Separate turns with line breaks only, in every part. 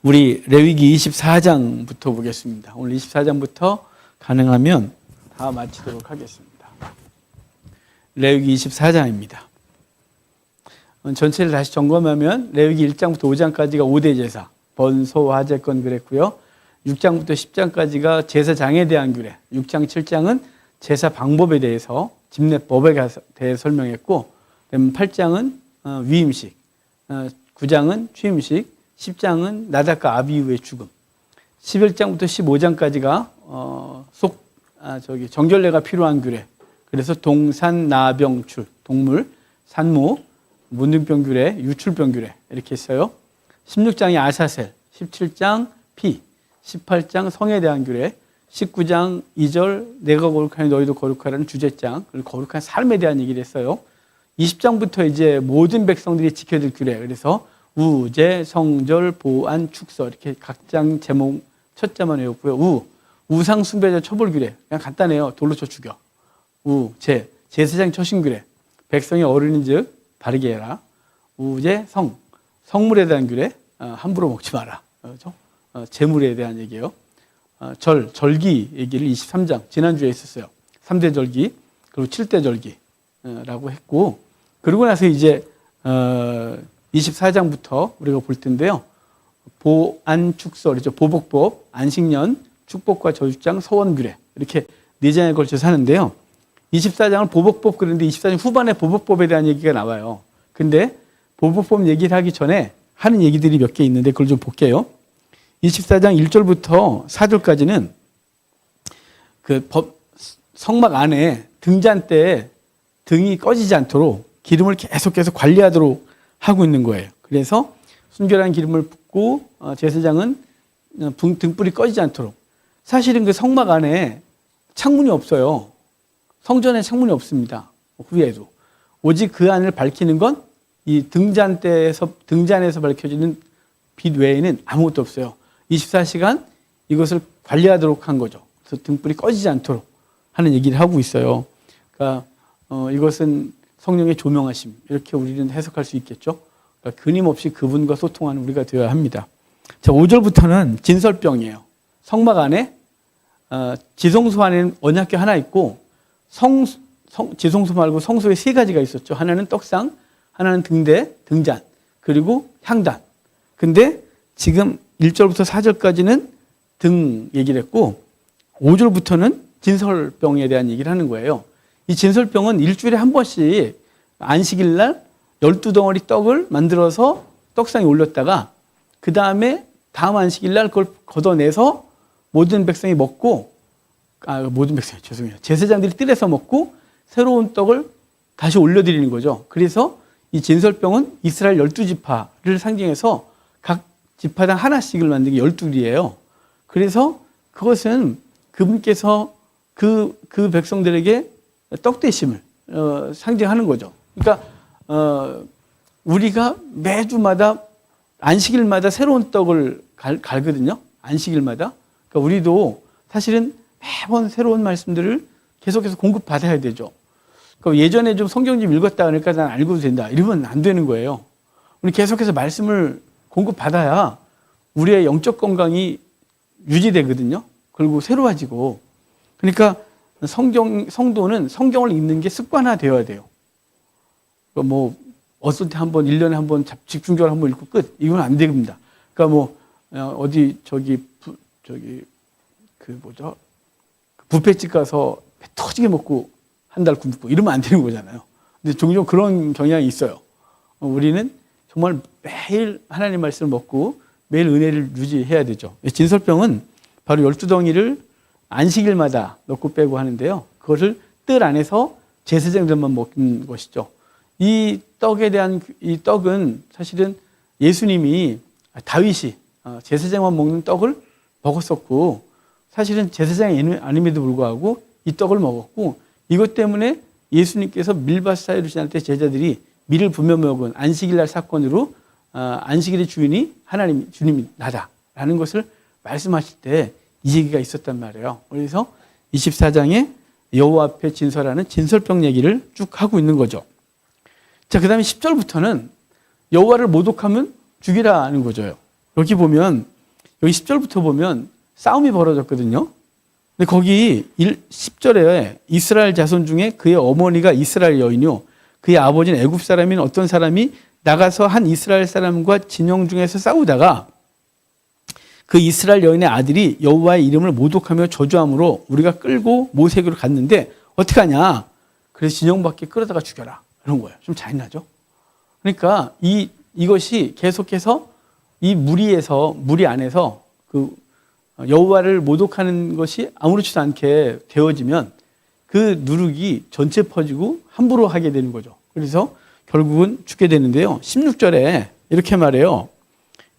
우리 레위기 24장부터 보겠습니다. 오늘 24장부터 가능하면 다 마치도록 하겠습니다. 레위기 24장입니다. 전체를 다시 점검하면 레위기 1장부터 5장까지가 5대 제사, 번소, 화제권 그랬고요. 6장부터 10장까지가 제사장에 대한 규례, 6장, 7장은 제사 방법에 대해서 집례법에 대해 설명했고, 8장은 위임식, 9장은 취임식, 10장은 나답과 아비후의 죽음, 11장부터 15장까지가 정결례가 필요한 규례, 그래서 동산, 나병출, 동물, 산모, 문둥병 규례, 유출병 규례 이렇게 했어요. 16장이 아사셀, 17장 피, 18장 성에 대한 규례, 19장 2절 내가 거룩하니 너희도 거룩하라는 주제장, 그리고 거룩한 삶에 대한 얘기를 했어요. 20장부터 이제 모든 백성들이 지켜야 될 규례, 그래서 우제, 성절, 보안, 축서 이렇게 각 장 제목 첫 자만 외웠고요. 우상 숭배자 처벌 규례, 그냥 간단해요. 돌로 쳐 죽여. 제사장 처신 규례, 백성이 어른인즉 바르게 해라. 우제, 성물에 대한 규례, 함부로 먹지 마라. 그렇죠? 재물에 대한 얘기예요. 절기 얘기를 23장 지난주에 했었어요. 3대 절기 그리고 7대 절기라고 했고, 그러고 나서 이제 24장부터 우리가 볼 텐데요. 보안축서, 그렇죠? 보복법, 안식년, 축복과 저주장, 서원규례 이렇게 4장에 걸쳐서 하는데요. 24장은 보복법, 그런데 24장 후반에 보복법에 대한 얘기가 나와요. 근데 보복법 얘기를 하기 전에 하는 얘기들이 몇 개 있는데 그걸 좀 볼게요. 24장 1절부터 4절까지는 성막 안에 등잔 때 등이 꺼지지 않도록 기름을 계속해서 관리하도록 하고 있는 거예요. 그래서 순결한 기름을 붓고 제사장은 등불이 꺼지지 않도록. 사실은 그 성막 안에 창문이 없어요. 성전에 창문이 없습니다. 후에도. 오직 그 안을 밝히는 건 이 등잔에서 밝혀지는 빛 외에는 아무것도 없어요. 24시간 이것을 관리하도록 한 거죠. 그래서 등불이 꺼지지 않도록 하는 얘기를 하고 있어요. 그러니까 이것은 성령의 조명하심, 이렇게 우리는 해석할 수 있겠죠. 그러니까 끊임없이 그분과 소통하는 우리가 되어야 합니다. 자, 5절부터는 진설병이에요. 성막 안에 지성소 안에는 언약궤 하나 있고, 지성소 말고 성소에 3가지가 있었죠. 하나는 떡상, 하나는 등잔, 그리고 향단. 근데 지금 1절부터 4절까지는 등 얘기를 했고, 5절부터는 진설병에 대한 얘기를 하는 거예요. 이 진설병은 일주일에 한 번씩 안식일 날 12덩어리 떡을 만들어서 떡상에 올렸다가 그 다음에 다음 안식일 날 그걸 걷어내서 모든 백성이 먹고, 제사장들이 뜰에서 먹고 새로운 떡을 다시 올려드리는 거죠. 그래서 이 진설병은 이스라엘 12지파를 상징해서 각 지파당 하나씩을 만든 게 12일이에요. 그래서 그것은 그분께서 그 백성들에게 떡되심을 상징하는 거죠. 그러니까 우리가 매주마다 안식일마다 새로운 떡을 갈거든요. 안식일마다. 그러니까 우리도 사실은 매번 새로운 말씀들을 계속해서 공급받아야 되죠. 그러니까 예전에 좀 성경 좀 읽었다 그러니까 난 알고도 된다, 이러면 안 되는 거예요. 우리 계속해서 말씀을 공급받아야 우리의 영적 건강이 유지되거든요. 그리고 새로워지고. 그러니까 성도는 성경을 읽는 게 습관화되어야 돼요. 뭐 어떨 때 한번 1년에 한번 집중적으로 한번 읽고 끝, 이건 안 됩니다. 그러니까 뷔페집 가서 배 터지게 먹고 한 달 굶고 이러면 안 되는 거잖아요. 근데 종종 그런 경향이 있어요. 우리는 정말 매일 하나님 말씀을 먹고 매일 은혜를 유지해야 되죠. 진설병은 바로 12덩이를 안식일마다 넣고 빼고 하는데요. 그것을 뜰 안에서 제사장들만 먹는 것이죠. 이 떡은 사실은 예수님이 다윗이 제사장만 먹는 떡을 먹었었고, 사실은 제사장이 아님에도 불구하고 이 떡을 먹었고, 이것 때문에 예수님께서 밀밭 사이로 지날 때 제자들이 밀을 부며 먹은 안식일날 사건으로 안식일의 주인이 주님이 나다라는 것을 말씀하실 때 이 얘기가 있었단 말이에요. 그래서 24장에 여호와 앞에 진설하는 진설병 얘기를 쭉 하고 있는 거죠. 자, 그 다음에 10절부터는 여호와를 모독하면 죽이라는 거죠. 여기 보면 여기 10절부터 보면 싸움이 벌어졌거든요. 근데 거기 10절에 이스라엘 자손 중에 그의 어머니가 이스라엘 여인이요 그의 아버지는 애굽 사람인 어떤 사람이 나가서 한 이스라엘 사람과 진영 중에서 싸우다가 그 이스라엘 여인의 아들이 여호와의 이름을 모독하며 저주함으로 우리가 끌고 모세에게로 갔는데 어떻게 하냐? 그래서 진영 밖에 끌어다가 죽여라. 이런 거예요. 좀 잔인하죠? 그러니까 이것이 계속해서 이 무리 안에서 그 여호와를 모독하는 것이 아무렇지도 않게 되어지면 그 누룩이 전체 퍼지고 함부로 하게 되는 거죠. 그래서 결국은 죽게 되는데요. 16절에 이렇게 말해요.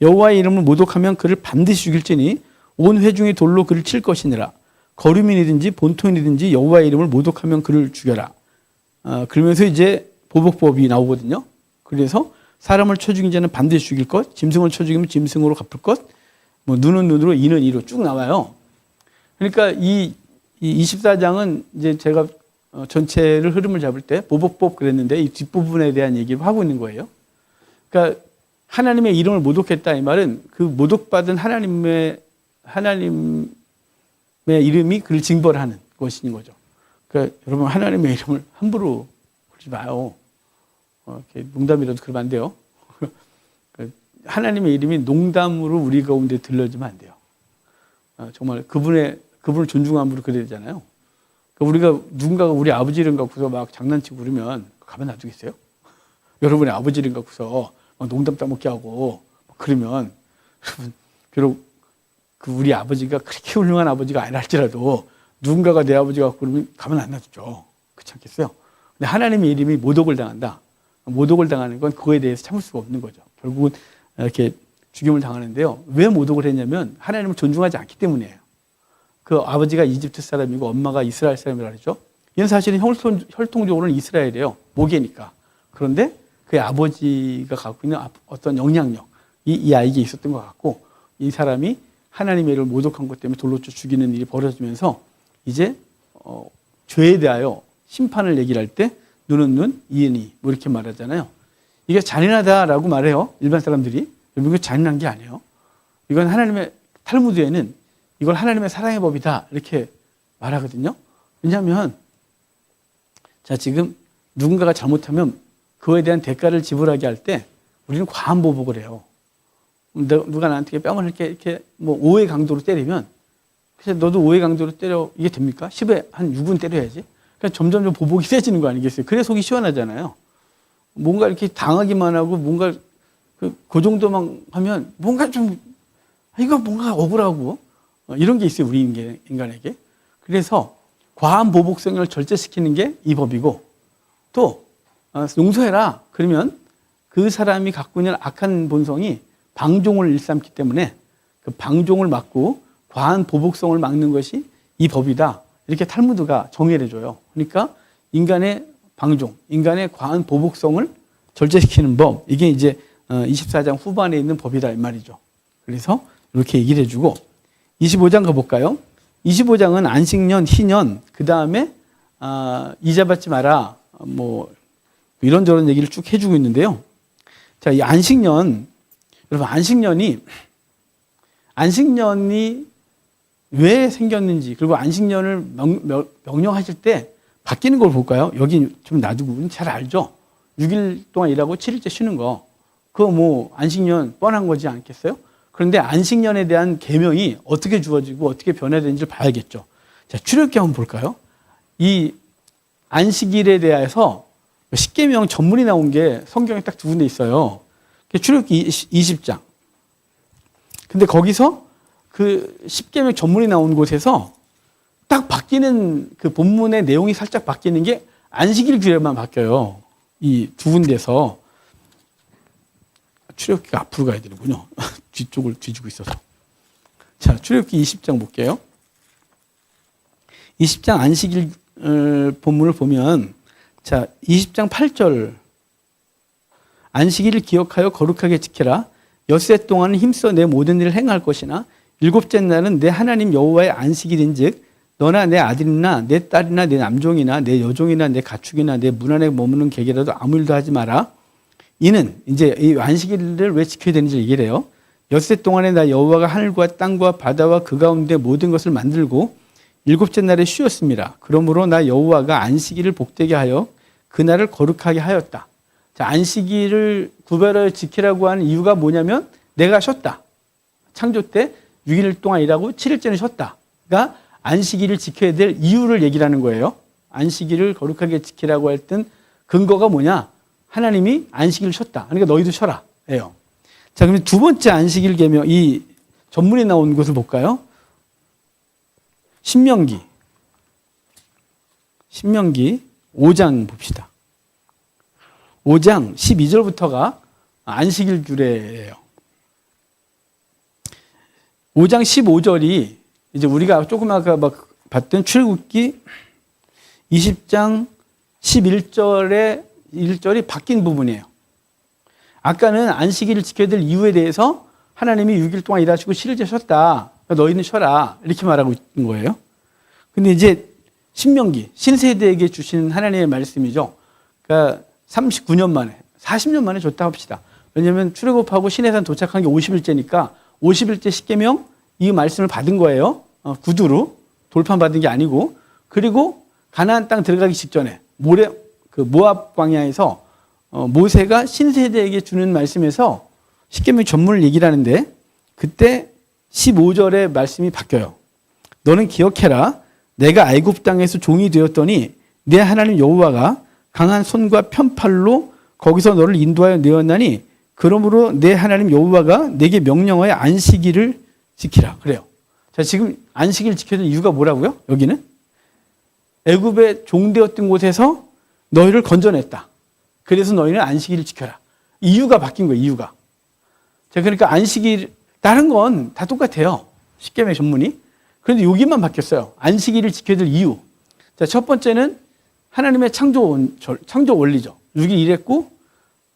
여호와의 이름을 모독하면 그를 반드시 죽일지니 온 회중이 돌로 그를 칠 것이니라. 거류민이든지 본토인이든지 여호와의 이름을 모독하면 그를 죽여라. 그러면서 이제 보복법이 나오거든요. 그래서 사람을 쳐 죽인 자는 반드시 죽일 것, 짐승을 쳐 죽이면 짐승으로 갚을 것, 뭐 눈은 눈으로 이는 이로 쭉 나와요. 그러니까 이 24장은 이제 제가 전체를 흐름을 잡을 때 보복법 그랬는데 이 뒷부분에 대한 얘기를 하고 있는 거예요. 그러니까 하나님의 이름을 모독했다 이 말은 그 모독받은 하나님의 이름이 그를 징벌하는 것인 거죠. 그러니까 여러분 하나님의 이름을 함부로 그러지 마요. 이렇게 농담이라도 그러면 안 돼요. 하나님의 이름이 농담으로 우리 가운데 들려지면 안 돼요. 정말 그분을 존중함으로 그래야 되잖아요. 우리가 누군가가 우리 아버지 이름 갖고서 막 장난치고 그러면 가만 놔두겠어요? 여러분의 아버지 이름 갖고서 막 농담 따먹게 하고 그러면 여러분 비록 그 우리 아버지가 그렇게 훌륭한 아버지가 아니라 할지라도 누군가가 내 아버지 갖고 그러면 가만 안 놔두죠. 그렇지 않겠어요? 근데 하나님의 이름이 모독을 당한다. 모독을 당하는 건 그거에 대해서 참을 수가 없는 거죠. 결국은 이렇게 죽임을 당하는데요. 왜 모독을 했냐면 하나님을 존중하지 않기 때문이에요. 그 아버지가 이집트 사람이고 엄마가 이스라엘 사람이라 그러죠. 이건 사실은 혈통적으로는 이스라엘이에요. 모계니까. 그런데 그의 아버지가 갖고 있는 어떤 영향력, 이 아이에게 있었던 것 같고 이 사람이 하나님의 이름을 모독한 것 때문에 돌로 죽이는 일이 벌어지면서 이제 죄에 대하여 심판을 얘기를 할 때 눈은 눈, 이는 이 뭐 이렇게 말하잖아요. 이게 잔인하다라고 말해요. 일반 사람들이. 이거 잔인한 게 아니에요. 이건 하나님의 탈무드에는 이걸 하나님의 사랑의 법이다 이렇게 말하거든요. 왜냐하면 자 지금 누군가가 잘못하면 그거에 대한 대가를 지불하게 할 때 우리는 과한 보복을 해요. 누가 나한테 뺨을 이렇게 뭐 5의 강도로 때리면 그래서 너도 5의 강도로 때려 이게 됩니까? 10에 한 6은 때려야지. 그러니까 점점 보복이 세지는 거 아니겠어요? 그래 속이 시원하잖아요. 뭔가 이렇게 당하기만 하고 뭔가 그 정도만 하면 뭔가 좀 이거 뭔가 억울하고 이런 게 있어요. 우리 인간에게. 그래서 과한 보복성을 절제시키는 게 이 법이고 또 용서해라. 그러면 그 사람이 갖고 있는 악한 본성이 방종을 일삼기 때문에 그 방종을 막고 과한 보복성을 막는 것이 이 법이다. 이렇게 탈무드가 정의를 해줘요. 그러니까 인간의 방종, 인간의 과한 보복성을 절제시키는 법. 이게 이제 24장 후반에 있는 법이다 이 말이죠. 그래서 이렇게 얘기를 해주고 25장 가볼까요? 25장은 안식년, 희년, 그 다음에 이자 받지 마라, 뭐 이런저런 얘기를 쭉 해주고 있는데요. 자, 이 안식년, 여러분 안식년이 왜 생겼는지 그리고 안식년을 명령하실 때 바뀌는 걸 볼까요? 여기 좀 놔두고 잘 알죠? 6일 동안 일하고 7일째 쉬는 거. 그거 뭐 안식년 뻔한 거지 않겠어요? 그런데 안식년에 대한 계명이 어떻게 주어지고 어떻게 변화되는지를 봐야겠죠. 자, 출애굽기 한번 볼까요? 이 안식일에 대해서 십계명 전문이 나온 게 성경에 딱 두 군데 있어요. 출애굽기 20장. 근데 거기서 그 십계명 전문이 나온 곳에서 딱 바뀌는 그 본문의 내용이 살짝 바뀌는 게 안식일 규례만 바뀌어요. 이 두 군데서. 출애굽기가 앞으로 가야 되는군요. 뒤쪽을 뒤지고 있어서. 자, 출애굽기 20장 볼게요. 20장 안식일 본문을 보면 자, 20장 8절 안식일을 기억하여 거룩하게 지켜라. 엿새 동안은 힘써 내 모든 일을 행할 것이나 일곱째 날은 내 하나님 여호와의 안식일인즉 너나 내 아들이나 내 딸이나 내 남종이나 내 여종이나 내 가축이나 내 문 안에 머무는 객이라도 아무 일도 하지 마라. 이는 이제 이 안식일을 왜 지켜야 되는지 얘기를 해요. 엿새 동안에 나 여호와가 하늘과 땅과 바다와 그 가운데 모든 것을 만들고 일곱째 날에 쉬었습니다. 그러므로 나 여호와가 안식일을 복되게 하여 그날을 거룩하게 하였다. 자, 안식일을 구별하여 지키라고 하는 이유가 뭐냐면 내가 쉬었다. 창조 때 6일 동안 일하고 7일째는 쉬었다. 그러니까 안식일을 지켜야 될 이유를 얘기를 하는 거예요. 안식일을 거룩하게 지키라고 했던 근거가 뭐냐? 하나님이 안식일을 쉬었다. 그러니까 너희도 쉬어라. 예요. 자, 그럼 두 번째 안식일 계명, 이 전문이 나온 것을 볼까요? 신명기 5장 봅시다. 5장 12절부터가 안식일 규례예요. 5장 15절이 이제 우리가 조금 아까 막 봤던 출애굽기 20장 1절이 바뀐 부분이에요. 아까는 안식일을 지켜야 될 이유에 대해서 하나님이 6일 동안 일하시고 7일째 쉬었다. 너희는 쉬어라. 이렇게 말하고 있는 거예요. 근데 이제 신명기, 신세대에게 주시는 하나님의 말씀이죠. 그러니까 39년 만에, 40년 만에 줬다 합시다. 왜냐하면 출애굽하고 시내산 도착한 게 50일째니까 50일째 십계명 이 말씀을 받은 거예요. 구두로 돌판받은 게 아니고. 그리고 가나안 땅 들어가기 직전에 모압 광야에서 모세가 신세대에게 주는 말씀에서 십계명 전문을 얘기를 하는데 그때 15절의 말씀이 바뀌어요. 너는 기억해라. 내가 애굽 땅에서 종이 되었더니 내 하나님 여호와가 강한 손과 편팔로 거기서 너를 인도하여 내었나니 그러므로 내 하나님 여호와가 내게 명령하여 안식일을 지키라. 그래요. 자, 지금 안식일 지켜야 될 이유가 뭐라고요? 여기는 애굽에 종되었던 곳에서 너희를 건져냈다. 그래서 너희는 안식일을 지켜라. 이유가 바뀐 거예요. 이유가. 자, 그러니까 안식일 다른 건 다 똑같아요. 십계명 전문이. 그런데 여기만 바뀌었어요. 안식일을 지켜야 될 이유. 자, 첫 번째는 하나님의 창조 원리죠. 6일 일했고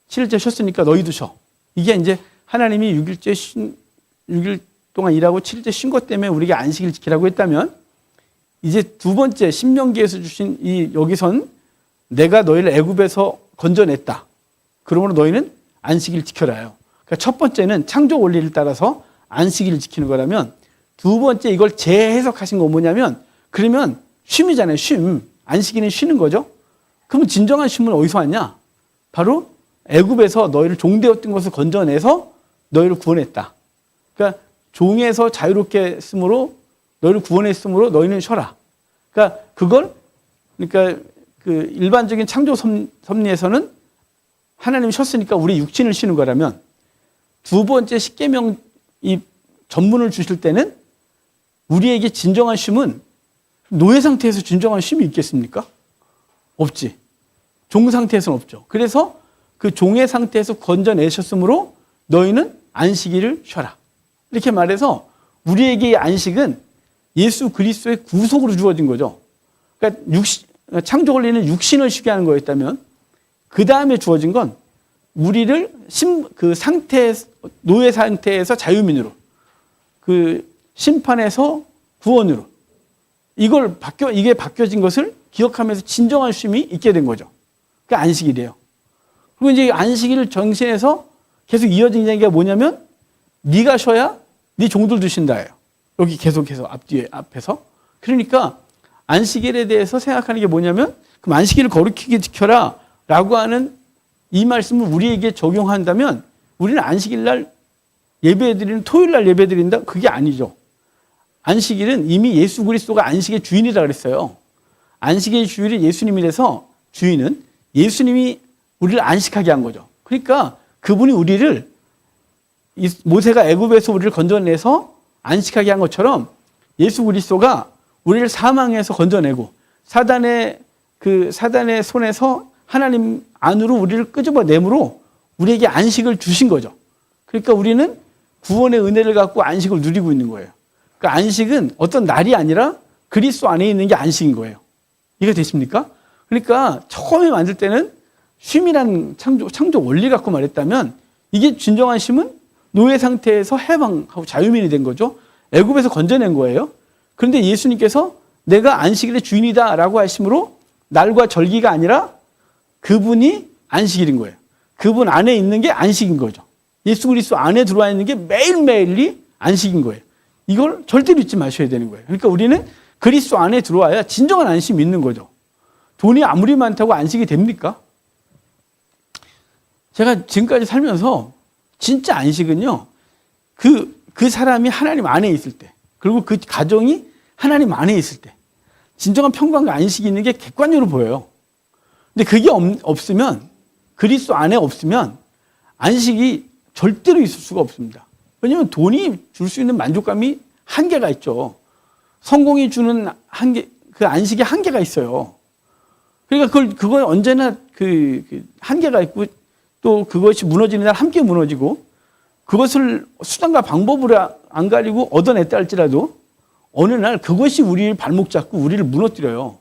7일째 쉬었으니까 너희도 쉬어. 이게 이제 하나님이 6일 동안 일하고 7일째 쉰 것 때문에 우리가 안식일 지키라고 했다면 이제 두 번째 신명기에서 주신 여기선 내가 너희를 애굽에서 건져냈다. 그러므로 너희는 안식일 지켜라요. 그러니까 첫 번째는 창조 원리를 따라서 안식일을 지키는 거라면 두 번째 이걸 재해석하신 건 뭐냐면 그러면 쉼이잖아요. 쉼. 안식일은 쉬는 거죠. 그럼 진정한 쉼은 어디서 왔냐? 바로 애굽에서 너희를 종되었던 것을 건져내서 너희를 구원했다. 그러니까 종에서 자유롭게 했으므로 너희를 구원했으므로 너희는 쉬어라. 그러니까 그러니까 그 일반적인 창조 섭리에서는 하나님이 쉬었으니까 우리 육신을 쉬는 거라면 두 번째 십계명 이 전문을 주실 때는 우리에게 진정한 쉼은 노예 상태에서 진정한 쉼이 있겠습니까? 없지. 종 상태에서는 없죠. 그래서 그 종의 상태에서 건져내셨으므로 너희는 안식일을 쉬어라. 이렇게 말해서 우리에게 안식은 예수 그리스도의 구속으로 주어진 거죠. 그러니까 창조 원리는 육신을 쉬게 하는 거였다면 그 다음에 주어진 건 우리를 그 상태, 노예 상태에서 자유민으로 그 심판에서 구원으로 이게 바뀌어진 것을 기억하면서 진정한 쉼이 있게 된 거죠. 그게 안식일이에요. 그리고 이제 안식일을 정신해서 계속 이어진 얘기가 뭐냐면 네가 쉬어야 네 종들도 쉰다예요. 여기 계속해서 앞에서. 그러니까 안식일에 대해서 생각하는 게 뭐냐면 그럼 안식일을 거룩하게 지켜라 라고 하는 이 말씀을 우리에게 적용한다면 우리는 안식일 날 예배드리는 토요일 날 예배드린다? 그게 아니죠. 안식일은 이미 예수 그리스도가 안식의 주인이라 그랬어요. 안식의 주인이 예수님이라서 주인은 예수님이 우리를 안식하게 한 거죠. 그러니까 그분이 우리를 모세가 애굽에서 우리를 건져내서 안식하게 한 것처럼 예수 그리스도가 우리를 사망에서 건져내고 사단의 손에서 하나님 안으로 우리를 끄집어내므로 우리에게 안식을 주신 거죠. 그러니까 우리는 구원의 은혜를 갖고 안식을 누리고 있는 거예요. 그러니까 안식은 어떤 날이 아니라 그리스도 안에 있는 게 안식인 거예요. 이해가 되십니까? 그러니까 처음에 만들 때는 쉼이라는 창조 원리 갖고 말했다면 이게 진정한 쉼은 노예 상태에서 해방하고 자유민이 된 거죠. 애굽에서 건져낸 거예요. 그런데 예수님께서 내가 안식일의 주인이다라고 하심으로 날과 절기가 아니라 그분이 안식일인 거예요. 그분 안에 있는 게 안식인 거죠. 예수 그리스도 안에 들어와 있는 게 매일매일이 안식인 거예요. 이걸 절대로 잊지 마셔야 되는 거예요. 그러니까 우리는 그리스도 안에 들어와야 진정한 안심이 있는 거죠. 돈이 아무리 많다고 안식이 됩니까? 제가 지금까지 살면서 진짜 안식은요, 그 사람이 하나님 안에 있을 때, 그리고 그 가정이 하나님 안에 있을 때, 진정한 평강과 안식이 있는 게 객관적으로 보여요. 근데 그게 없으면, 그리스도 안에 없으면 안식이 절대로 있을 수가 없습니다. 왜냐하면 돈이 줄 수 있는 만족감이 한계가 있죠. 성공이 주는 그 안식의 한계가 있어요. 그러니까 그건 언제나 그 한계가 있고 또 그것이 무너지는 날 함께 무너지고 그것을 수단과 방법으로 안 가리고 얻어냈다 할지라도 어느 날 그것이 우리를 발목 잡고 우리를 무너뜨려요.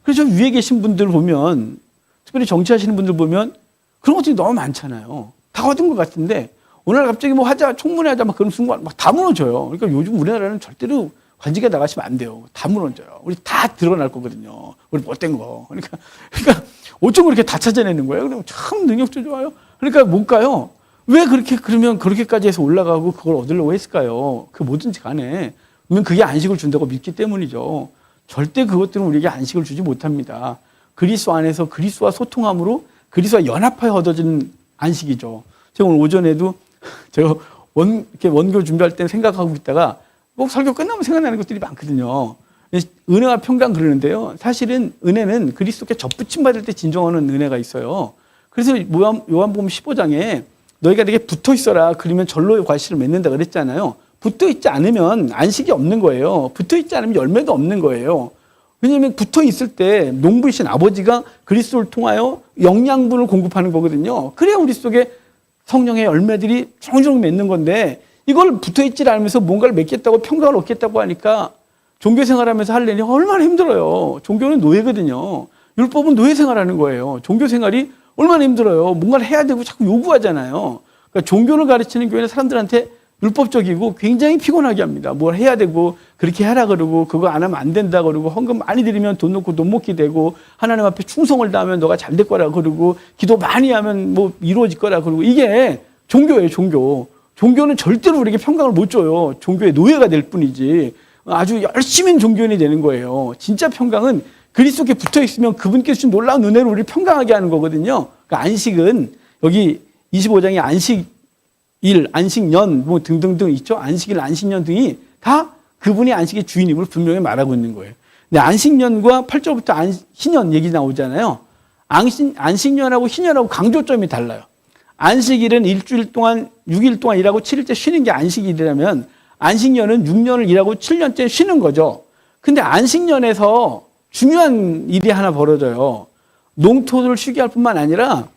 그래서 위에 계신 분들 보면 특별히 정치하시는 분들 보면 그런 것들이 너무 많잖아요. 다 얻은 것 같은데 오늘 갑자기 뭐 하자, 청문회 하자 막 그런 순간 막 다 무너져요. 그러니까 요즘 우리나라는 절대로 관직에 나가시면 안 돼요. 다 무너져요. 우리 다 드러날 거거든요. 우리 못된 거. 그러니까 어쩜 그렇게 다 찾아내는 거예요? 그럼 참 능력도 좋아요. 그러니까 못 가요. 왜 그러면 그렇게까지 해서 올라가고 그걸 얻으려고 했을까요? 그 뭐든지 간에. 그러면 그게 안식을 준다고 믿기 때문이죠. 절대 그것들은 우리에게 안식을 주지 못합니다. 그리스도 안에서 그리스도와 소통함으로 그리스도와 연합하여 얻어지는 안식이죠. 제가 오늘 오전에도 제가 이렇게 원교 준비할 때 생각하고 있다가 꼭 설교 끝나면 생각나는 것들이 많거든요. 은혜와 평강 그러는데요. 사실은 은혜는 그리스도께 접붙임 받을 때 진정하는 은혜가 있어요. 그래서 요한복음 15장에 너희가 내게 붙어 있어라. 그러면 절로의 과실을 맺는다 그랬잖아요. 붙어 있지 않으면 안식이 없는 거예요. 붙어 있지 않으면 열매도 없는 거예요. 왜냐하면 붙어 있을 때 농부이신 아버지가 그리스도를 통하여 영양분을 공급하는 거거든요. 그래야 우리 속에 성령의 열매들이 조금조금 맺는 건데 이걸 붙어있지 않으면서 뭔가를 맺겠다고 평강을 얻겠다고 하니까 종교 생활하면서 하려니 얼마나 힘들어요. 종교는 노예거든요. 율법은 노예 생활하는 거예요. 종교 생활이 얼마나 힘들어요. 뭔가를 해야 되고 자꾸 요구하잖아요. 그러니까 종교를 가르치는 교회는 사람들한테 율법적이고 굉장히 피곤하게 합니다. 뭘 해야 되고 그렇게 하라 그러고 그거 안 하면 안 된다 그러고 헌금 많이 드리면 돈 넣고 돈 먹기 되고 하나님 앞에 충성을 다하면 너가 잘 될 거라 그러고 기도 많이 하면 뭐 이루어질 거라 그러고 이게 종교예요, 종교. 종교는 절대로 우리에게 평강을 못 줘요. 종교의 노예가 될 뿐이지. 아주 열심히 종교인이 되는 거예요. 진짜 평강은 그리스도께 붙어 있으면 그분께서 주신 놀라운 은혜로 우리를 평강하게 하는 거거든요. 그러니까 안식은 여기 25장에 안식일, 안식년 뭐 등등등 있죠. 안식일, 안식년 등이 다 그분이 안식의 주인임을 분명히 말하고 있는 거예요. 근데 안식년과 8절부터 희년 얘기 나오잖아요. 안식년하고 희년하고 강조점이 달라요. 안식일은 일주일 동안 6일 동안 일하고 7일째 쉬는 게 안식일이라면 안식년은 6년을 일하고 7년째 쉬는 거죠. 근데 안식년에서 중요한 일이 하나 벌어져요. 농토를 쉬게 할 뿐만 아니라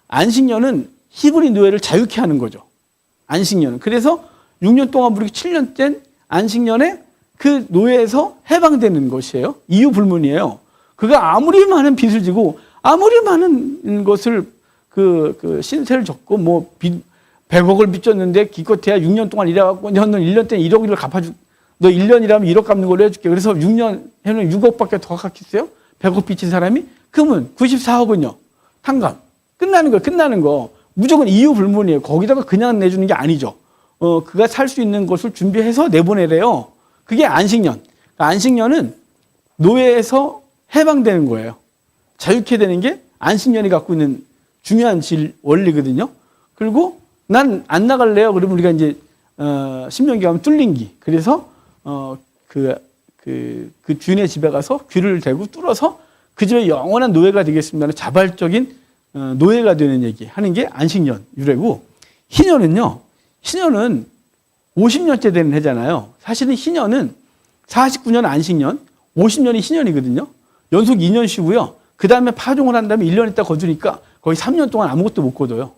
안식년은 히브리 노예를 자유케 하는 거죠. 안식년은. 그래서 6년 동안 부르기 7년째 안식년에 그 노예에서 해방되는 것이에요. 이유 불문이에요. 그가 아무리 많은 빚을 지고 아무리 많은 것을 그 신세를 졌고 뭐 100억을 빚졌는데 기껏해야 6년 동안 일해갖고 너는 1년 때는 1억을 갚아줄 너 1년 일하면 1억 갚는 걸로 해줄게. 그래서 6년 해는 6억밖에 더 갚겠어요? 100억 빚진 사람이? 그러면 94억은요. 탕감. 끝나는 거예요. 끝나는 거. 무조건 이유 불문이에요. 거기다가 그냥 내주는 게 아니죠. 그가 살 수 있는 것을 준비해서 내보내래요. 그게 안식년. 그러니까 안식년은 노예에서 해방되는 거예요. 자유케 되는 게 안식년이 갖고 있는 중요한 원리거든요. 그리고 난 안 나갈래요. 그러면 우리가 이제 신명기 가면 뚫린기. 그래서 그 주인의 집에 가서 귀를 대고 뚫어서 그 집에 영원한 노예가 되겠습니다는 자발적인 노예가 되는 얘기 하는 게 안식년 유래고, 희년은요. 희년은 50년째 되는 해잖아요. 사실은 희년은 49년 안식년, 50년이 희년이거든요. 연속 2년 쉬고요. 그 다음에 파종을 한 다음에 1년 있다 거두니까 거의 3년 동안 아무것도 못 거둬요.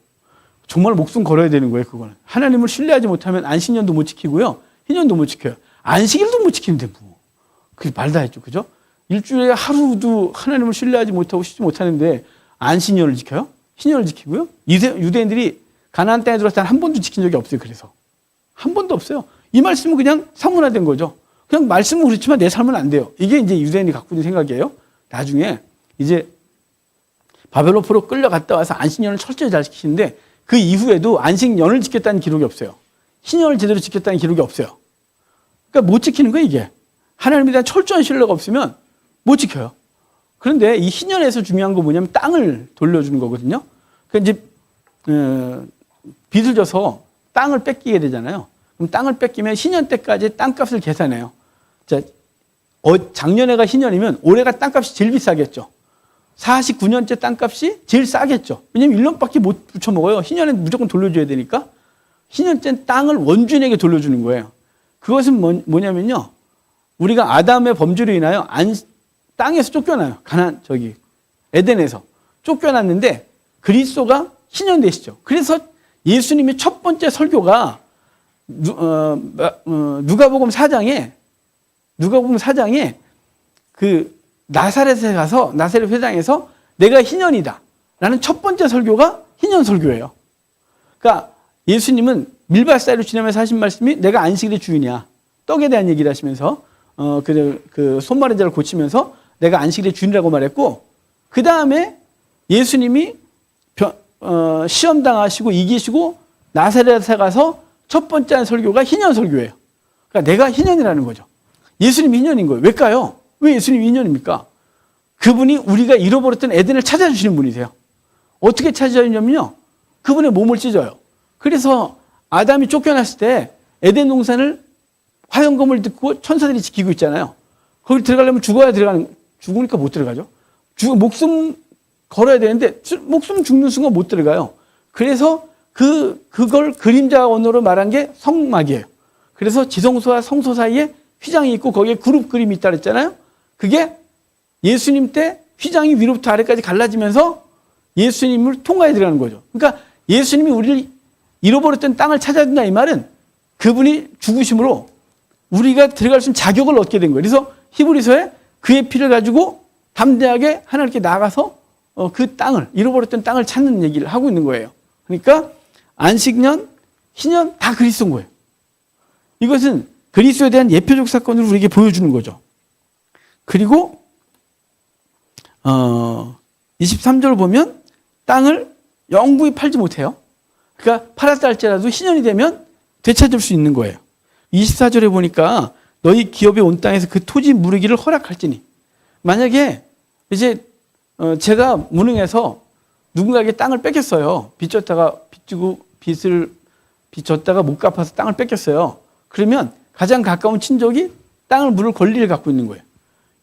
정말 목숨 걸어야 되는 거예요, 그거는. 하나님을 신뢰하지 못하면 안식년도 못 지키고요. 희년도 못 지켜요. 안식일도 못 지키는데 뭐. 그게 말 다 했죠. 그죠? 일주일에 하루도 하나님을 신뢰하지 못하고 쉬지 못하는데 안식년을 지켜요? 희년을 지키고요? 유대인들이 가나안 땅에 들어왔을 때 한 번도 지킨 적이 없어요. 그래서. 한 번도 없어요. 이 말씀은 그냥 사문화된 거죠. 그냥 말씀은 그렇지만 내 삶은 안 돼요. 이게 이제 유대인이 갖고 있는 생각이에요. 나중에 이제 바벨론포로 끌려갔다 와서 안식년을 철저히 잘 지키는데 그 이후에도 안식년을 지켰다는 기록이 없어요. 희년을 제대로 지켰다는 기록이 없어요. 그러니까 못 지키는 거예요, 이게. 하나님에 대한 철저한 신뢰가 없으면 못 지켜요. 그런데 이 희년에서 중요한 거 뭐냐면 땅을 돌려주는 거거든요. 그러니까 이제 빚을 져서 땅을 뺏기게 되잖아요. 그럼 땅을 뺏기면 희년 때까지 땅값을 계산해요. 자, 작년에가 희년이면 올해가 땅값이 제일 비싸겠죠. 49년째 땅값이 제일 싸겠죠. 왜냐면 1년밖에 못 붙여 먹어요. 희년에 무조건 돌려줘야 되니까. 희년째 땅을 원주인에게 돌려주는 거예요. 그것은 뭐냐면요. 우리가 아담의 범죄로 인하여 땅에서 쫓겨나요. 에덴에서 쫓겨났는데 그리스도가 희년 되시죠. 그래서 예수님의 첫 번째 설교가 누가복음 4장에 그 나사렛에 가서 나사렛 회당에서 내가 희년이다 라는 첫 번째 설교가 희년 설교예요. 그러니까 예수님은 밀밭 사이로 지나면서 하신 말씀이 내가 안식일의 주인이야. 떡에 대한 얘기를 하시면서 그 손마른 자를 고치면서 내가 안식일의 주인이라고 말했고, 그 다음에 예수님이 시험당하시고 이기시고 나사렛에 가서 첫 번째 한 설교가 희년 설교예요. 그러니까 내가 희년이라는 거죠. 예수님이 희년인 거예요. 왜일까요? 왜 예수님이 희년입니까? 그분이 우리가 잃어버렸던 에덴을 찾아주시는 분이세요. 어떻게 찾아주냐면요. 그분의 몸을 찢어요. 그래서 아담이 쫓겨났을 때 에덴 동산을 화영검을 듣고 천사들이 지키고 있잖아요. 거기 들어가려면 죽으니까 못 들어가죠. 목숨 걸어야 되는데 목숨 죽는 순간 못 들어가요. 그래서 그걸 그림자 언어로 말한 게 성막이에요. 그래서 지성소와 성소 사이에 휘장이 있고 거기에 그룹 그림이 있다 그랬잖아요. 그게 예수님 때 휘장이 위로부터 아래까지 갈라지면서 예수님을 통과해 들어가는 거죠. 그러니까 예수님이 우리를 잃어버렸던 땅을 찾아준다 이 말은 그분이 죽으심으로 우리가 들어갈 수 있는 자격을 얻게 된 거예요. 그래서 히브리서에 그의 피를 가지고 담대하게 하나님께 나가서 그 땅을, 잃어버렸던 땅을 찾는 얘기를 하고 있는 거예요. 그러니까 안식년, 희년 다 그리스도인 거예요. 이것은 그리스도에 대한 예표적 사건으로 우리에게 보여주는 거죠. 그리고 23절을 보면 땅을 영구히 팔지 못해요. 그러니까 팔았다 할지라도 희년이 되면 되찾을 수 있는 거예요. 24절에 보니까 너희 기업이 온 땅에서 그 토지 무르기를 허락할지니, 만약에 이제 제가 무능해서 누군가에게 땅을 뺏겼어요. 빚 졌다가 못 갚아서 땅을 뺏겼어요. 그러면 가장 가까운 친족이 땅을 물을 권리를 갖고 있는 거예요.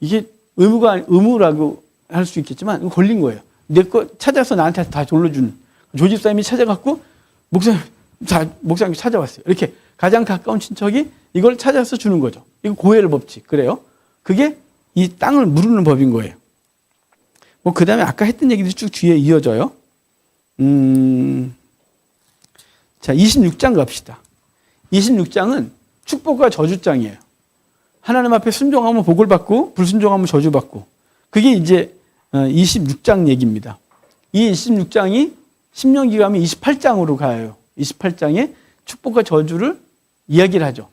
이게 의무라고 할 수 있겠지만 걸린 거예요. 내 거 찾아서 나한테 다 돌려주는. 조집사님이 찾아갖고 목사님이 찾아왔어요. 이렇게 가장 가까운 친척이 이걸 찾아서 주는 거죠. 이거 고해를 법칙. 그래요. 그게 이 땅을 무르는 법인 거예요. 그 다음에 아까 했던 얘기들이 쭉 뒤에 이어져요. 자, 26장 갑시다. 26장은 축복과 저주장이에요. 하나님 앞에 순종하면 복을 받고 불순종하면 저주받고. 그게 이제 26장 얘기입니다. 이 26장이 신명기 가면 28장으로 가요. 28장에 축복과 저주를 이야기를 하죠.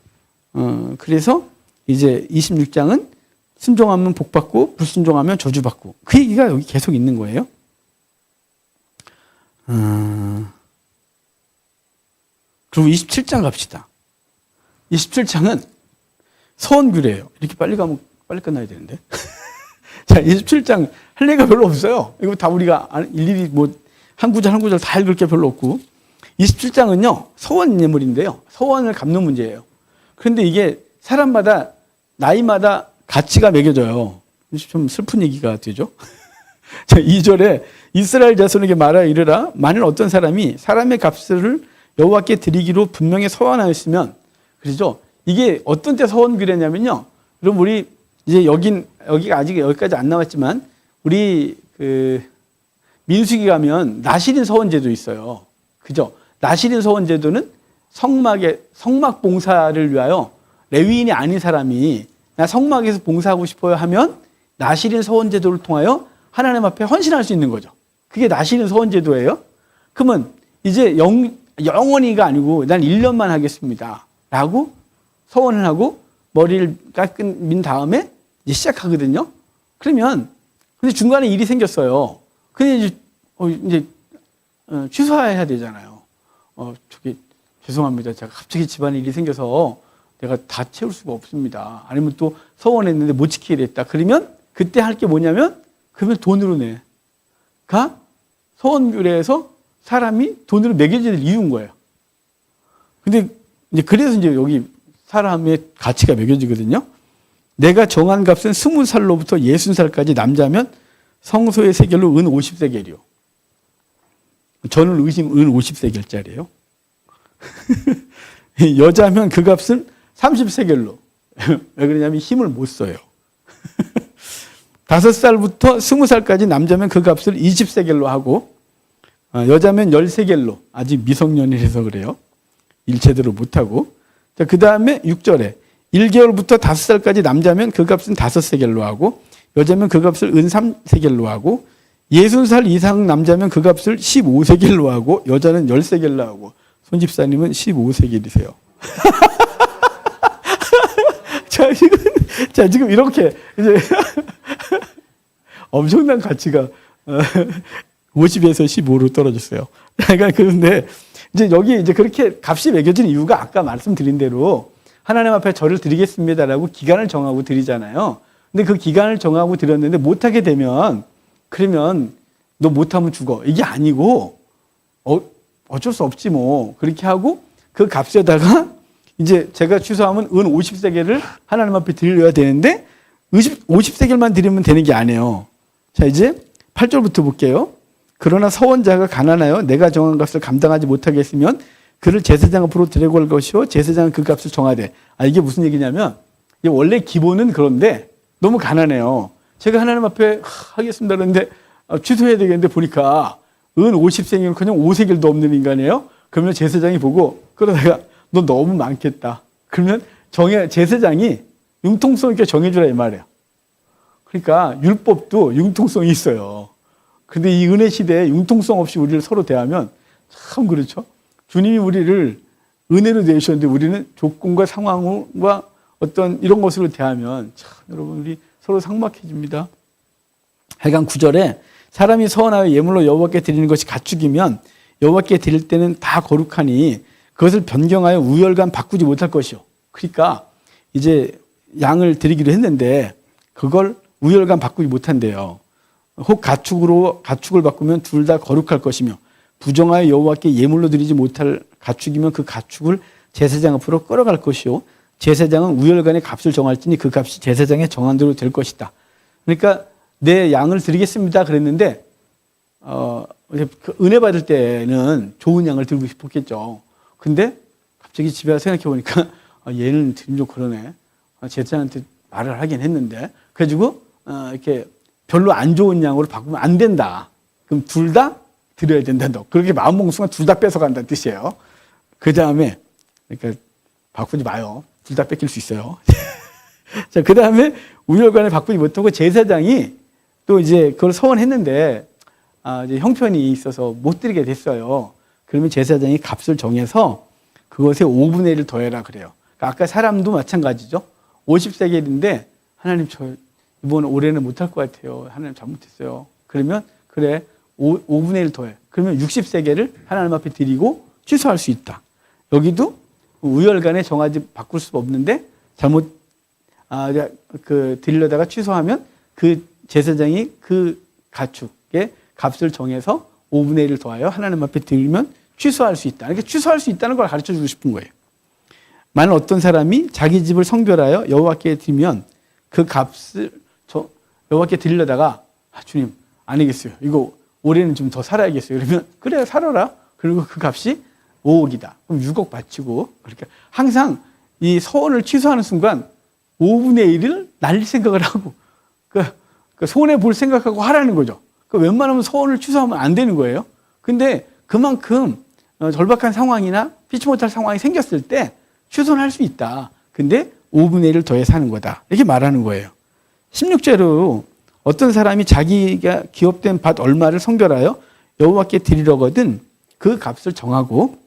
그래서 이제 26장은 순종하면 복 받고 불순종하면 저주 받고, 그 얘기가 여기 계속 있는 거예요. 그리고 27장 갑시다. 27장은 서원규래요. 이렇게 빨리 가면 빨리 끝나야 되는데. 자, 27장 할 얘기가 별로 없어요. 이거 다 우리가 일일이 한 구절 한 구절 다 읽을 게 별로 없고. 27장은요, 서원 예물인데요. 서원을 갚는 문제예요. 그런데 이게 사람마다, 나이마다 가치가 매겨져요. 좀 슬픈 얘기가 되죠. 자, 2절에 이스라엘 자손에게 말하여 이르라. 만일 어떤 사람이 사람의 값을 여호와께 드리기로 분명히 서원하였으면, 그렇죠? 이게 어떤 때 서원규례냐면요. 그럼 우리 이제 여기가 아직 여기까지 안 나왔지만, 우리 민수기 가면 나실인 서원제도 있어요. 그죠? 나실인 서원제도는 성막 봉사를 위하여 레위인이 아닌 사람이 나 성막에서 봉사하고 싶어요 하면 나실인 서원제도를 통하여 하나님 앞에 헌신할 수 있는 거죠. 그게 나실인 서원제도예요. 그러면 이제 영원히가 아니고 난 1년만 하겠습니다 라고 서원을 하고 머리를 민 다음에 이제 시작하거든요. 그러면 근데 중간에 일이 생겼어요. 근데 이제 취소해야 되잖아요. 저기 죄송합니다. 제가 갑자기 집안에 일이 생겨서 내가 다 채울 수가 없습니다. 아니면 또 서원했는데 못 지키게 됐다. 그러면 그때 할 게 뭐냐면 그러면 돈으로 내. 가 서원규례에서 사람이 돈으로 매겨질 이유인 거예요. 근데 이제 그래서 이제 여기 사람의 가치가 매겨지거든요. 내가 정한 값은 20살로부터 60살까지 남자면 성소의 세겔로 은 50세겔이요. 저는 은 50세겔짜리예요. 여자면 그 값은 30세겔로. 왜 그러냐면 힘을 못 써요. 5살부터 20살까지 남자면 그 값을 20세겔로 하고 여자면 10세겔로. 아직 미성년이라서 그래요. 일 제대로 못하고. 그 다음에 6절에 1개월부터 5살까지 남자면 그 값은 5세겔로 하고 여자면 그 값을 은 3세겔로 하고 60살 이상 남자면 그 값을 15세겔로 하고 여자는 10세겔로 하고 손집사님은 15세겔이세요. 자, 지금 이렇게 이제 엄청난 가치가 50에서 15로 떨어졌어요. 그러니까 그런데 이제 여기 이제 그렇게 값이 매겨진 이유가 아까 말씀드린 대로 하나님 앞에 절을 드리겠습니다라고 기간을 정하고 드리잖아요. 근데 그 기간을 정하고 드렸는데 못하게 되면 그러면 너 못하면 죽어. 이게 아니고 어쩔 수 없지 뭐. 그렇게 하고 그 값에다가 이제 제가 취소하면 은 50세겔을 하나님 앞에 드려야 되는데 50세겔만 드리면 되는 게 아니에요. 자, 이제 8절부터 볼게요. 그러나 서원자가 가난하여 내가 정한 값을 감당하지 못하겠으면 그를 제사장 앞으로 데리고 갈 것이요 제사장은 그 값을 정하되. 이게 무슨 얘기냐면 이게 원래 기본은 그런데 너무 가난해요. 제가 하나님 앞에 하겠습니다 그런데 취소해야 되겠는데 보니까 은 50세겔은 그냥 5세겔도 없는 인간이에요. 그러면 제사장이 보고 그러다가 너 너무 많겠다. 그러면 제사장이 융통성 있게 정해주라 이 말이에요. 그러니까 율법도 융통성이 있어요. 근데 이 은혜 시대에 융통성 없이 우리를 서로 대하면 참 그렇죠. 주님이 우리를 은혜로 대하셨는데 우리는 조건과 상황과 어떤 이런 것으로 대하면 참 여러분 우리 서로 삭막해집니다. 하여간 9절에 사람이 서원하여 예물로 여호와께 드리는 것이 가축이면 여호와께 드릴 때는 다 거룩하니 그것을 변경하여 우열간 바꾸지 못할 것이요. 그러니까 이제 양을 드리기로 했는데 그걸 우열간 바꾸지 못한대요. 혹 가축을 바꾸면 둘 다 거룩할 것이며 부정하여 여호와께 예물로 드리지 못할 가축이면 그 가축을 제사장 앞으로 끌어갈 것이요 제사장은 우열간의 값을 정할지니 그 값이 제사장의 정한 대로 될 것이다. 그러니까 내 양을 드리겠습니다 그랬는데 은혜 받을 때는 좋은 양을 들고 싶었겠죠. 근데 갑자기 집에 와서 생각해 보니까 얘는 드림 좀 그러네. 제사장한테 말을 하긴 했는데 그래가지고 이렇게 별로 안 좋은 양으로 바꾸면 안 된다. 그럼 둘 다 드려야 된다. 너 그렇게 마음 먹은 순간 둘 다 뺏어간다는 뜻이에요. 그 다음에 그러니까 바꾸지 마요. 둘 다 뺏길 수 있어요. 자, 그 다음에 우열관을 바꾸지 못하고 제사장이 또 이제 그걸 서원했는데 이제 형편이 있어서 못 드리게 됐어요. 그러면 제사장이 값을 정해서 그것에 5분의 1을 더해라 그래요. 그러니까 아까 사람도 마찬가지죠. 50세겔인데 하나님 저 이번 올해는 못할 것 같아요. 하나님 잘못했어요. 그러면 그래 5분의 1 더해. 그러면 60세겔을 하나님 앞에 드리고 취소할 수 있다. 여기도 우열간에 정하지 바꿀 수 없는데 잘못 드리려다가 취소하면 그 제사장이 그 가축의 값을 정해서 5분의 1을 더하여 하나님 앞에 드리면 취소할 수 있다. 이렇게 취소할 수 있다는 걸 가르쳐 주고 싶은 거예요. 만약 어떤 사람이 자기 집을 성별하여 여호와께 드리면 그 값을 여호와께 드리려다가 주님 아니겠어요. 이거 올해는 좀 더 살아야겠어요. 그러면 그래 살아라. 그리고 그 값이 5억이다. 그럼 6억 바치고 그렇게 항상 이 서원을 취소하는 순간 5분의 1을 날릴 생각을 하고 그 손해 볼 생각하고 하라는 거죠. 웬만하면 서원을 취소하면 안 되는 거예요. 근데 그만큼 절박한 상황이나 피치 못할 상황이 생겼을 때 취소는 할 수 있다. 근데 5분의 1을 더해서 하는 거다. 이렇게 말하는 거예요. 16절로 어떤 사람이 자기가 기업된 밭 얼마를 성별하여 여호와께 드리려거든 그 값을 정하고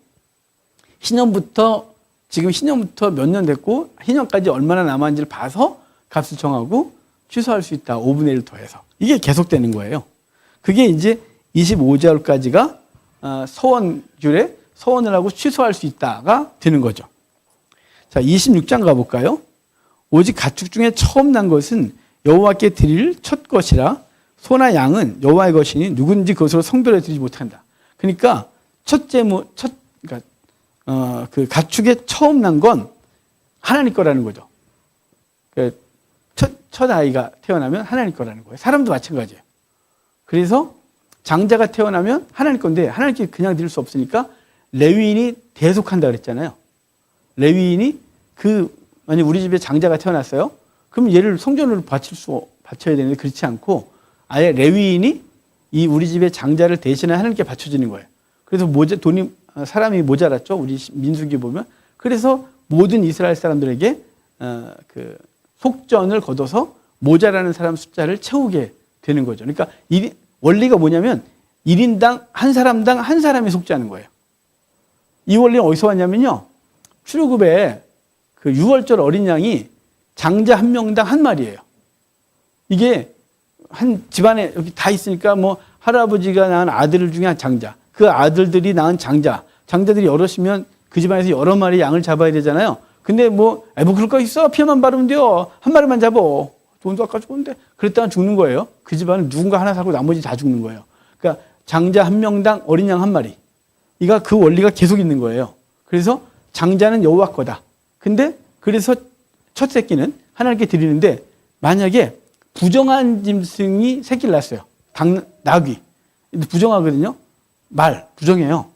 지금 신년부터 몇 년 됐고 희년까지 얼마나 남았는지를 봐서 값을 정하고 취소할 수 있다. 5분의 1을 더해서. 이게 계속되는 거예요. 그게 이제 25절까지가 서원율의 서원을 하고 취소할 수 있다가 되는 거죠. 자, 26장 가볼까요? 오직 가축 중에 처음 난 것은 여호와께 드릴 첫 것이라 소나 양은 여호와의 것이니 누군지 그것으로 성별해 드리지 못한다. 그러니까 그러니까 그 가축에 처음 난 건 하나님 거라는 거죠. 그러니까 첫 아이가 태어나면 하나님 거라는 거예요. 사람도 마찬가지예요. 그래서 장자가 태어나면 하나님 건데 하나님께 그냥 드릴 수 없으니까 레위인이 대속한다 그랬잖아요. 레위인이 만약 우리 집에 장자가 태어났어요. 그럼 얘를 성전으로 바쳐야 되는데 그렇지 않고 아예 레위인이 이 우리 집의 장자를 대신해 하나님께 바쳐지는 거예요. 그래서 사람이 모자랐죠. 우리 민수기 보면. 그래서 모든 이스라엘 사람들에게 그 속전을 거둬서 모자라는 사람 숫자를 채우게 되는 거죠. 그러니까 원리가 뭐냐면 1인당 한 사람당 한 사람이 속죄하는 거예요. 이 원리는 어디서 왔냐면요. 출애굽에 그 6월절 어린 양이 장자 한 명당 한 마리예요. 이게 한 집안에 여기 다 있으니까 뭐 할아버지가 낳은 아들 중에 한 장자, 그 아들들이 낳은 장자들이 여럿이면 그 집안에서 여러 마리 양을 잡아야 되잖아요. 근데 뭐 그럴 거 있어? 피해만 바르면 돼요. 한 마리만 잡어. 돈도 아까 죽었는데. 그랬다가 죽는 거예요. 그 집안은 누군가 하나 살고 나머지 다 죽는 거예요. 그러니까 장자 한 명당 어린 양 한 마리. 그 원리가 계속 있는 거예요. 그래서 장자는 여호와 거다. 근데 그래서 첫 새끼는 하나님께 드리는데 만약에 부정한 짐승이 새끼를 낳았어요. 나귀. 부정하거든요. 부정해요.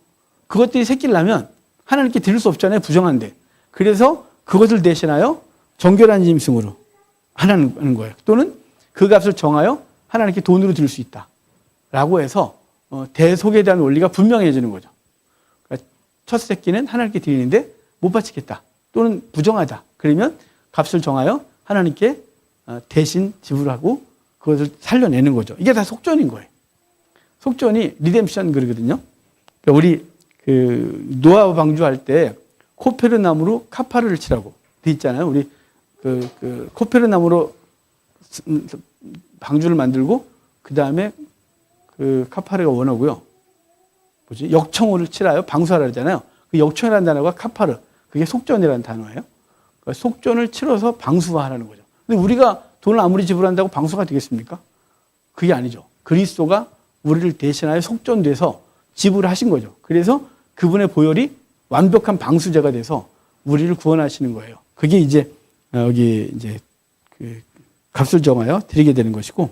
그것들이 새끼를 낳으면 하나님께 드릴 수 없잖아요. 부정한데. 그래서 그것을 대신하여 정결한 짐승으로 하는 거예요. 또는 그 값을 정하여 하나님께 돈으로 드릴 수 있다. 라고 해서 대속에 대한 원리가 분명해지는 거죠. 그러니까 첫 새끼는 하나님께 드리는데 못 바치겠다. 또는 부정하다. 그러면 값을 정하여 하나님께 대신 지불하고 그것을 살려내는 거죠. 이게 다 속전인 거예요. 속전이 리뎀션 그러거든요. 그러니까 우리 노아 방주할 때 코페르 나무로 카파르를 치라고 돼 있잖아요. 우리 코페르 나무로 방주를 만들고 그 다음에 카파르가 원하고요. 역청호를 치라요. 방수하라 그러잖아요. 그 역청이라는 단어가 카파르. 그게 속전이라는 단어예요. 그러니까 속전을 치러서 방수화하라는 거죠. 근데 우리가 돈을 아무리 지불한다고 방수가 되겠습니까? 그게 아니죠. 그리스도가 우리를 대신하여 속전돼서 지불하신 거죠. 그래서 그분의 보혈이 완벽한 방수제가 돼서 우리를 구원하시는 거예요. 그게 이제 여기 이제 값을 정하여 드리게 되는 것이고,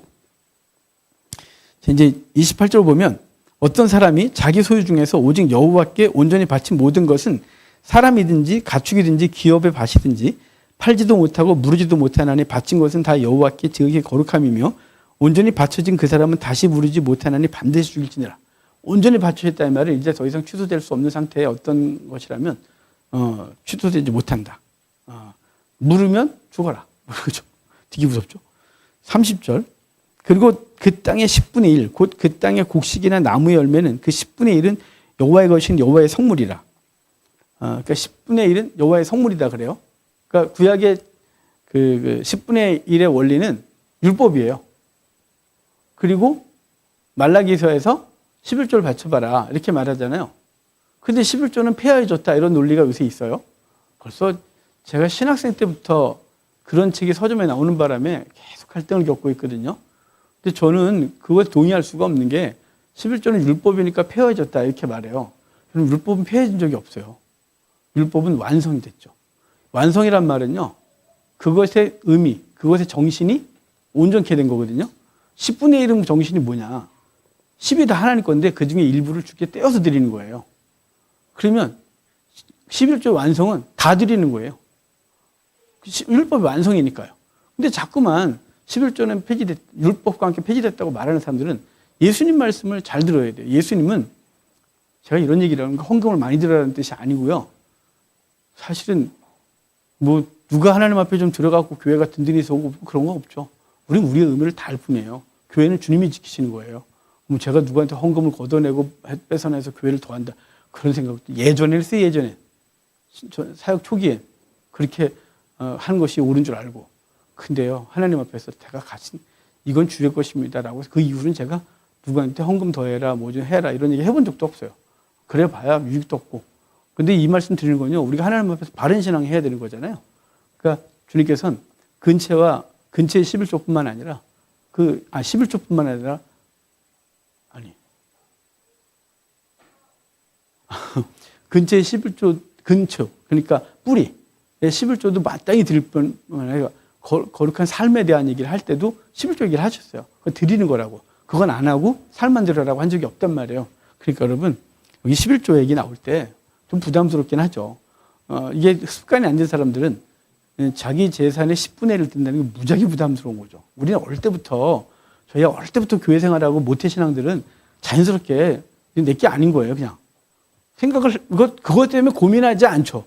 이제 28절 보면 어떤 사람이 자기 소유 중에서 오직 여호와께 온전히 바친 모든 것은 사람이든지 가축이든지 기업의 밭이든지 팔지도 못하고 무르지도 못하나니 바친 것은 다 여호와께 지극히 거룩함이며 온전히 바쳐진 그 사람은 다시 무르지 못하나니 반드시 죽일지니라. 온전히 바쳐졌다는 말은 이제 더 이상 취소될 수 없는 상태의 어떤 것이라면 취소되지 못한다. 물으면 죽어라. 그렇죠. 되게 무섭죠. 30절. 그리고 그 땅의 10분의 1, 곧 그 땅의 곡식이나 나무의 열매는 그 10분의 1은 여호와의 것인 여호와의 성물이라. 그러니까 10분의 1은 여호와의 성물이다 그래요. 그러니까 구약의 그 10분의 1의 원리는 율법이에요. 그리고 말라기서에서 11조를 바쳐봐라 이렇게 말하잖아요. 근데 11조는 폐하해졌다 이런 논리가 요새 있어요. 벌써 제가 신학생 때부터 그런 책이 서점에 나오는 바람에 계속 갈등을 겪고 있거든요. 근데 저는 그것에 동의할 수가 없는 게 11조는 율법이니까 폐하해졌다 이렇게 말해요. 저는 율법은 폐해진 적이 없어요. 율법은 완성이 됐죠. 완성이란 말은요. 그것의 의미, 그것의 정신이 온전케 된 거거든요. 10분의 1은 정신이 뭐냐. 10이 다 하나님 건데 그 중에 일부를 주께 떼어서 드리는 거예요. 그러면 11조 완성은 다 드리는 거예요. 율법이 완성이니까요. 근데 자꾸만 11조는 율법과 함께 폐지됐다고 말하는 사람들은 예수님 말씀을 잘 들어야 돼요. 예수님은 제가 이런 얘기를 하는 거 헌금을 많이 들어라는 뜻이 아니고요. 사실은 뭐 누가 하나님 앞에 좀 들어가고 교회가 든든히 서고 그런 거 없죠. 우리는 우리의 의무를 다할 뿐이에요. 교회는 주님이 지키시는 거예요. 그럼 제가 누구한테 헌금을 걷어내고 뺏어내서 교회를 더한다. 그런 생각도 예전에 했어요. 예전에. 사역 초기에 그렇게 하는 것이 옳은 줄 알고. 근데요. 하나님 앞에서 제가 가진 이건 주의 것입니다. 라고 해서 그 이후로는 제가 누구한테 헌금 더해라 뭐 좀 해라 이런 얘기 해본 적도 없어요. 그래 봐야 유익도 없고. 근데 이 말씀 드리는 건요, 우리가 하나님 앞에서 바른 신앙 해야 되는 거잖아요. 그러니까 주님께서는 근처의 11조뿐만 아니라 11조뿐만 아니라 근처의 11조 근처, 그러니까 뿌리 11조도 마땅히 드릴 뿐만 아니라 거룩한 삶에 대한 얘기를 할 때도 11조 얘기를 하셨어요. 그거 드리는 거라고. 그건 안 하고 삶만 드리라고 한 적이 없단 말이에요. 그러니까 여러분, 여기 11조 얘기 나올 때 좀 부담스럽긴 하죠. 이게 습관이 안 된 사람들은 자기 재산의 10분의 1을 든다는 게 무지하게 부담스러운 거죠. 우리는 저희가 어릴 때부터 교회 생활하고 모태신앙들은 자연스럽게 내게 아닌 거예요, 그냥. 그것 때문에 고민하지 않죠.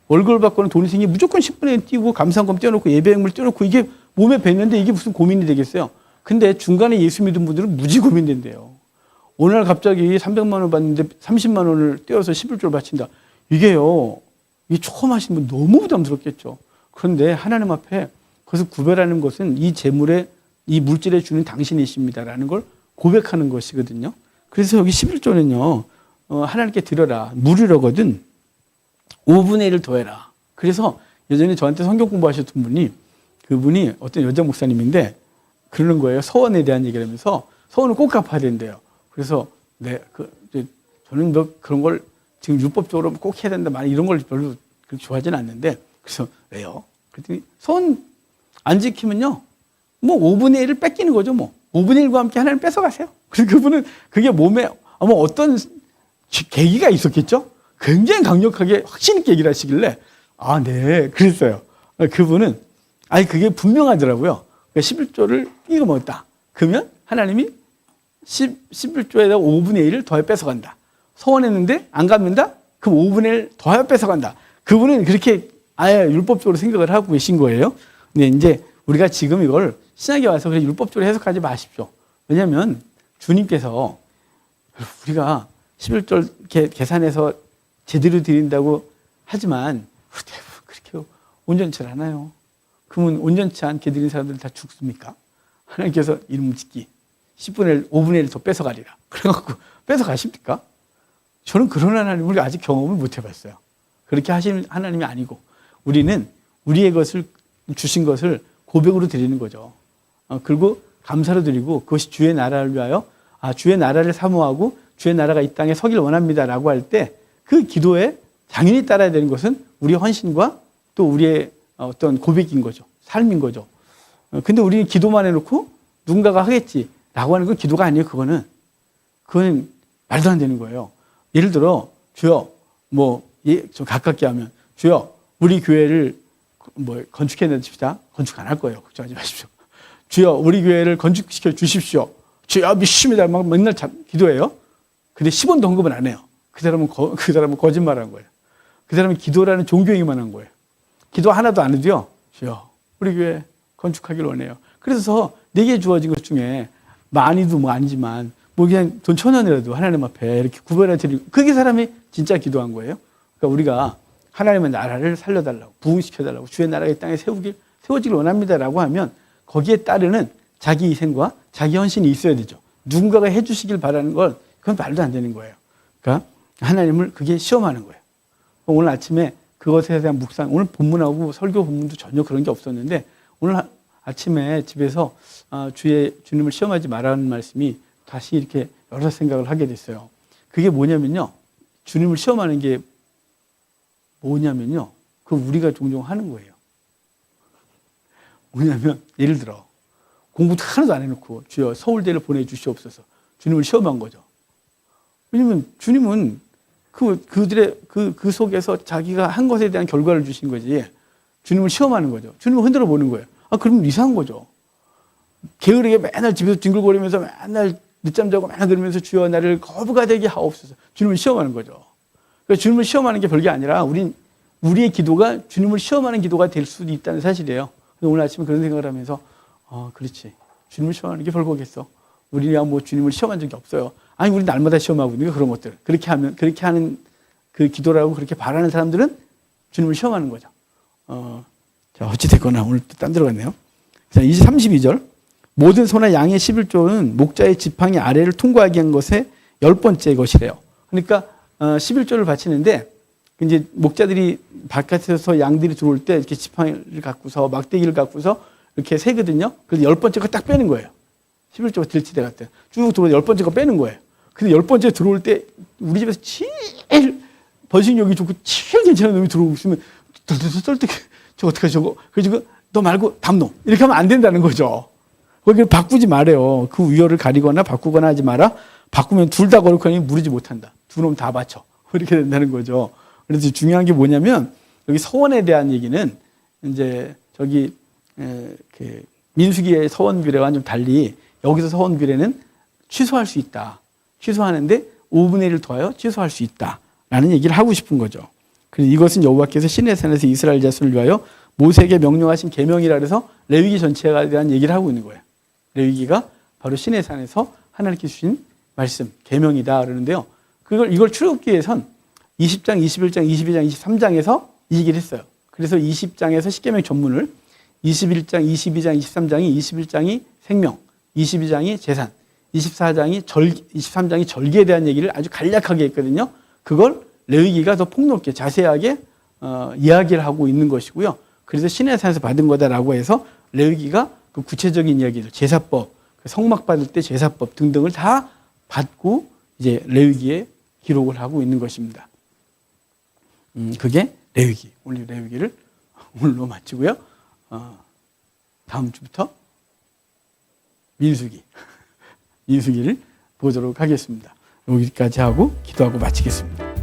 월급을 받고는 돈이 생기면 무조건 10분의 1 띄우고 감사한금 떼어놓고 예배행물 떼어놓고 이게 몸에 뱉는데 이게 무슨 고민이 되겠어요. 근데 중간에 예수 믿은 분들은 무지 고민된대요. 오늘 갑자기 300만 원 받는데 30만 원을 떼어서 11조를 바친다. 이게 처음 하시는 분 너무 부담스럽겠죠. 그런데 하나님 앞에 그것을 구별하는 것은 이 재물에, 이 물질에 주는 당신이십니다라는 걸 고백하는 것이거든요. 그래서 여기 11조는요, 하나님께 드려라. 무료거든. 5분의 1을 더해라. 그래서 예전에 저한테 성경 공부하셨던 그분이 어떤 여자 목사님인데 그러는 거예요. 서원에 대한 얘기를 하면서 서원을 꼭 갚아야 된대요. 그래서 저는 그런 걸 지금 율법적으로 꼭 해야 된다. 이런 걸 별로 그렇게 좋아하지는 않는데 그래서 왜요? 그랬더니 서원 안 지키면요. 5분의 1을 뺏기는 거죠. 5분의 1과 함께 하나님 뺏어가세요. 그래서 그분은 그게 몸에 아마 어떤 계기가 있었겠죠? 굉장히 강력하게 확신 있게 얘기를 하시길래 네. 그랬어요. 그분은 그게 분명하더라고요. 11조를 끼고 먹었다. 그러면 하나님이 11조에다가 5분의 1을 더해 뺏어간다. 소원했는데 안 갚는다? 그럼 5분의 1 더해 뺏어간다. 그분은 그렇게 아예 율법적으로 생각을 하고 계신 거예요. 근데 이제 우리가 지금 이걸 신약에 와서 그냥 율법적으로 해석하지 마십시오. 왜냐하면 주님께서 우리가 11조 계산해서 제대로 드린다고 하지만 대부분 그렇게 온전치 않아요. 그러면 온전치 않게 드린 사람들 다 죽습니까? 하나님께서 이름 짓기 10분의 1, 5분의 1 더 뺏어가리라. 그래갖고 뺏어가십니까? 저는 그런 하나님을 아직 경험을 못 해봤어요. 그렇게 하시는 하나님이 아니고 우리는 우리의 것을 주신 것을 고백으로 드리는 거죠. 그리고 감사로 드리고 그것이 주의 나라를 위하여 주의 나라를 사모하고 주의 나라가 이 땅에 서길 원합니다라고 할 때 그 기도에 당연히 따라야 되는 것은 우리의 헌신과 또 우리의 어떤 고백인 거죠. 삶인 거죠. 근데 우리는 기도만 해놓고 누군가가 하겠지라고 하는 건 기도가 아니에요. 그건 말도 안 되는 거예요. 예를 들어 주여 좀 가깝게 하면 주여 우리 교회를 건축해 줍시다. 건축 안 할 거예요. 걱정하지 마십시오. 주여 우리 교회를 건축시켜 주십시오. 주여 믿습니다. 막 맨날 기도해요. 근데 10원도 헌금을 안 해요. 그 사람은 거짓말한 거예요. 그 사람은 기도라는 종교행위만 한 거예요. 기도 하나도 안 해도요. 주여 우리 교회 건축하길 원해요. 그래서 내게 주어진 것 중에 많이도 아니지만 그냥 돈 1,000원이라도 하나님 앞에 이렇게 구별해 드리고 그게 사람이 진짜 기도한 거예요. 그러니까 우리가 하나님의 나라를 살려달라고 부흥시켜달라고 주의 나라가 이 땅에 세워지길 원합니다라고 하면 거기에 따르는 자기 희생과 자기 헌신이 있어야 되죠. 누군가가 해주시길 바라는 건 그건 말도 안 되는 거예요. 그러니까 하나님을 그게 시험하는 거예요. 오늘 아침에 그것에 대한 묵상, 오늘 본문하고 설교 본문도 전혀 그런 게 없었는데 오늘 아침에 집에서 주님을 시험하지 말라는 말씀이 다시 이렇게 여러 생각을 하게 됐어요. 그게 뭐냐면요. 주님을 시험하는 게 뭐냐면요. 그 우리가 종종 하는 거예요. 뭐냐면 예를 들어 공부도 하나도 안 해놓고 주여 서울대를 보내주시옵소서. 주님을 시험한 거죠. 왜냐면 주님은 그들의 그 속에서 자기가 한 것에 대한 결과를 주신 거지. 주님을 시험하는 거죠. 주님을 흔들어 보는 거예요. 그러면 이상한 거죠. 게으르게 맨날 집에서 뒹굴거리면서 맨날 늦잠 자고 맨날 그러면서 주여 나를 거부가 되게 하옵소서. 주님을 시험하는 거죠. 그러니까 주님을 시험하는 게 별게 아니라 우리의 기도가 주님을 시험하는 기도가 될 수도 있다는 사실이에요. 오늘 아침에 그런 생각을 하면서 그렇지. 주님을 시험하는 게 별거겠어. 우리야 주님을 시험한 적이 없어요. 아니 우리 날마다 시험하고 있는 게 그런 것들. 그렇게 하는 그 기도라고 그렇게 바라는 사람들은 주님을 시험하는 거죠. 자, 어찌됐거나 오늘 또 딴 들어갔네요. 자, 32절. 모든 소나 양의 11조는 목자의 지팡이 아래를 통과하게 한 것의 10번째 것이래요. 그러니까 11조를 바치는데 이제 목자들이 바깥에서 양들이 들어올 때 이렇게 지팡이를 갖고서 막대기를 갖고서 이렇게 세거든요. 그래서 10번째 거 딱 빼는 거예요. 11조가 들치대 같은 쭉 들어올 때 10번째 거 빼는 거예요. 근데 10번째 들어올 때 우리 집에서 제일 번식력이 좋고 제일 괜찮은 놈이 들어오고 있으면 떨떡 저거 어떡하지 저거. 그래서 너 말고 다음 놈 이렇게 하면 안 된다는 거죠. 거기를 바꾸지 말아요. 그 위협을 가리거나 바꾸거나 하지 마라. 바꾸면 둘 다 거룩하니 무르지 못한다. 두 놈 다 바쳐. 이렇게 된다는 거죠. 그래서 중요한 게 뭐냐면 여기 서원에 대한 얘기는 이제 저기 그 민수기의 서원 규례와는 좀 달리 여기서 서원 규례는 취소할 수 있다. 취소하는데 5분의 1을 더하여 취소할 수 있다라는 얘기를 하고 싶은 거죠. 그래서 이것은 여호와께서 시내산에서 이스라엘 자손을 위하여 모세에게 명령하신 계명이라 그래서 레위기 전체에 대한 얘기를 하고 있는 거예요. 레위기가 바로 시내산에서 하나님께 주신 말씀, 계명이다 그러는데요. 이걸 출애굽기에선 20장, 21장, 22장, 23장에서 이 얘기를 했어요. 그래서 20장에서 십계명 전문을 21장, 22장, 23장이 21장이 생명, 22장이 재산, 23장이 절기에 대한 얘기를 아주 간략하게 했거든요. 그걸 레위기가 더 폭넓게 자세하게 이야기를 하고 있는 것이고요. 그래서 시내산에서 받은 거다라고 해서 레위기가 그 구체적인 이야기들, 제사법, 성막 받을 때 제사법 등등을 다 받고 이제 레위기에 기록을 하고 있는 것입니다. 그게 레위기. 오늘 레위기를 오늘로 마치고요. 다음 주부터 민수기를 보도록 하겠습니다. 여기까지 하고 기도하고 마치겠습니다.